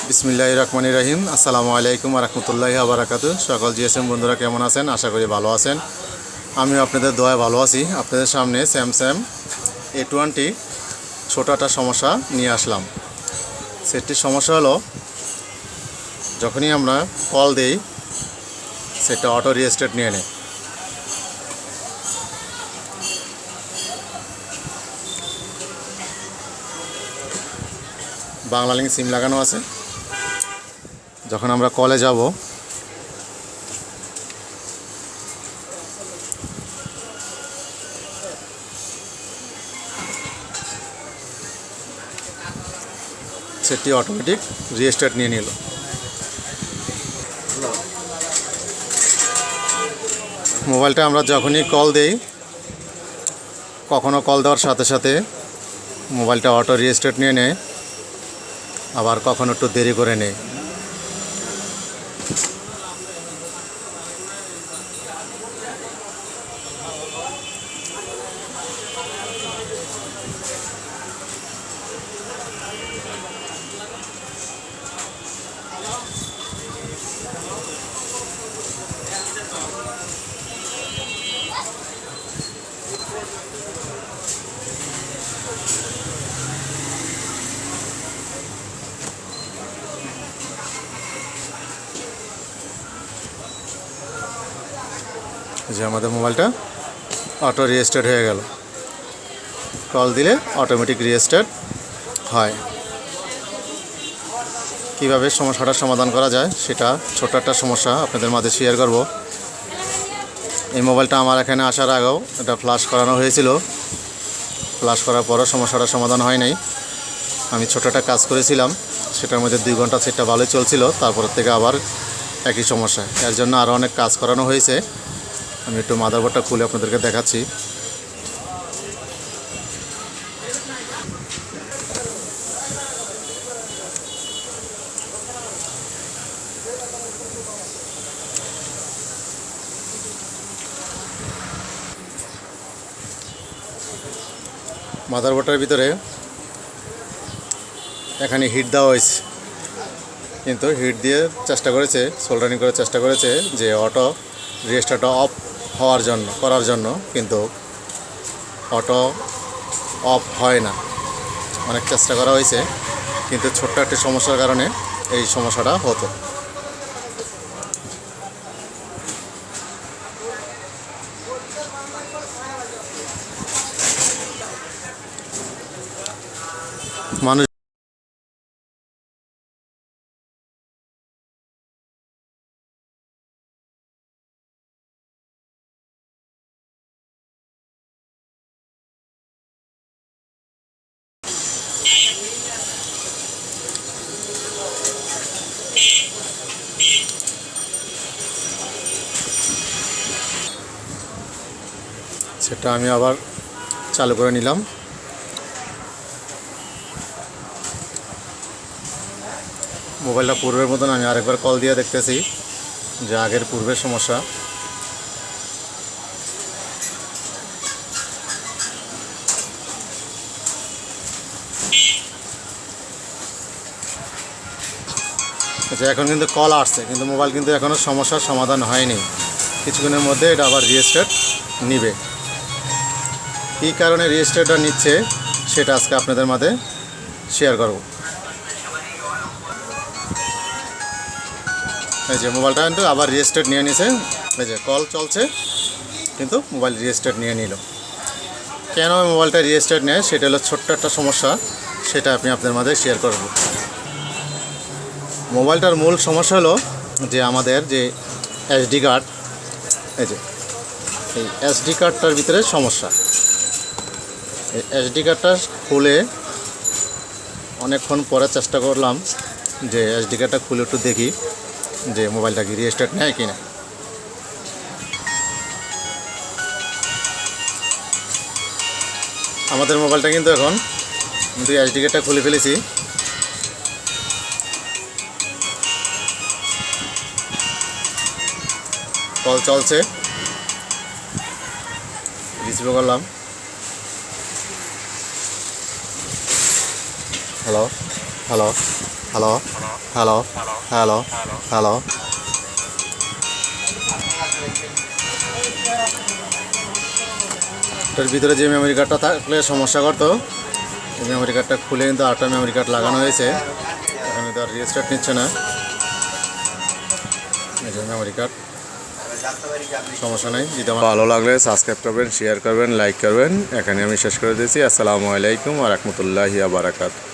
বিসমিল্লাহির রহমানির রহিম। আসসালামু আলাইকুম ওয়া রাহমাতুল্লাহি ওয়া বারাকাতুহু। সকল G.S.M বন্ধুরা কেমন আছেন? আশা করি ভালো আছেন। আমিও আপনাদের দোয়ায় ভালো আছি। আপনাদের সামনে স্যামসাং A20 ছোট একটা সমস্যা নিয়ে আসলাম। সেটটির সমস্যা হলো, যখনই আমরা কল দেই সেটা অটো রিস্টার্ট নিয়ে নেয়। বাংলা লিঙ্ক সিম লাগানো আছে। যখন আমরা কলে যাব সেটি অটোমেটিক রিস্টার্ট নিয়ে নিল। মোবাইলটা আমরা যখনই কল দেই, কখনো কল দেওয়ার সাথে সাথে মোবাইলটা অটো রিস্টার্ট নিয়ে নেয়, আবার কখনো একটু দেরি করে নেয়। যে আমাদের মোবাইলটা অটো রিস্টার্ট হয়ে গেল। কল দিলে অটোমেটিক রিস্টার্ট হয়। কীভাবে সমস্যাটার সমাধান করা যায় সেটা ছোট একটা সমস্যা আপনাদের মাঝে শেয়ার করব। এই মোবাইলটা আমার এখানে আসার আগেও এটা ফ্লাশ করানো হয়েছিল। ফ্লাশ করার পরও সমস্যাটার সমাধান হয় নাই। আমি ছোট একটা কাজ করেছিলাম, সেটার মধ্যে 2 ঘন্টা সেটটা ভালোই চলছিল। তারপর থেকে আবার একই সমস্যা। এর জন্য আরও অনেক কাজ করানো হয়েছে। আমি একটু মাদারবোর্ডটা খুলে আপনাদেরকে দেখাচ্ছি। মাদারবোর্ডের ভিতরে এখানে হিট দেওয়া হয়েছে, কিন্তু হিট দিয়ে চেষ্টা করেছে, সোল্ডারিং করে চেষ্টা করেছে যে অটো রিস্টার্টটা অফ করার জন্য, কিন্তু অটো অফ হয় না। অনেক চেষ্টা করা হয়েছে, কিন্তু ছোট্ট একটি সমস্যার কারণে এই সমস্যাটা হতো। মানুষ সেটা আমি আবার চালু করে নিলাম। মোবাইলটা পূর্বের মতন আমি আরেকবার কল দিয়ে দেখতেছি যে আগের পূর্বের সমস্যা। আচ্ছা, এখন কিন্তু কল আসছে, কিন্তু মোবাইল কিন্তু এখনও সমস্যার সমাধান হয়নি। কিছুক্ষণের মধ্যে এটা আবার রিস্টার্ট নিবে। কী কারণে রিস্টার্টটা নিচ্ছে সেটা আজকে আপনাদের মাঝে শেয়ার করব। এই যে মোবাইলটা কিন্তু আবার রিস্টার্ট নিয়ে নিছে। এই যে কল চলছে, কিন্তু মোবাইল রিস্টার্ট নিয়ে নিল। কেন মোবাইলটা রিস্টার্ট নেয় সেটা হলো ছোট্ট একটা সমস্যা, সেটা আমি আপনাদের মাঝে শেয়ার করব। মোবাইলটার মূল সমস্যা হলো যে আমাদের যে SD কার্ড, এই যে এই SD কার্ডটার ভিতরে সমস্যা। এই SD কার্ডটা খুলে অনেকক্ষণ পরে চেষ্টা করলাম যে SD কার্ডটা খুলে একটু দেখি যে মোবাইলটা কি রিস্টার্ট নেয় কি না। আমাদের মোবাইলটা কিন্তু এখন SD কার্ডটা খুলে ফেলেছি। কল চলছে, রিসিভ করলাম। Hello hello hello hello hello hello. এটার ভিতরে যে মেমোরি কার্ডটা থাকলে সমস্যা করতো, এই মেমোরি কার্ডটা খুলে কিন্তু আরেকটা মেমোরি কার্ড লাগানো হয়েছে। এখানে তো আর রিস্টার্ট নিচ্ছে না। এই যে মেমোরি কার্ড, সমস্যা নেই। যদি আমার ভালো লাগলে সাবস্ক্রাইব করবেন, শেয়ার করবেন, লাইক করবেন। এখানে আমি শেষ করে দিয়েছি। আসসালামু আলাইকুম ওয়া রাহমাতুল্লাহি ওয়া বারাকাতুহু।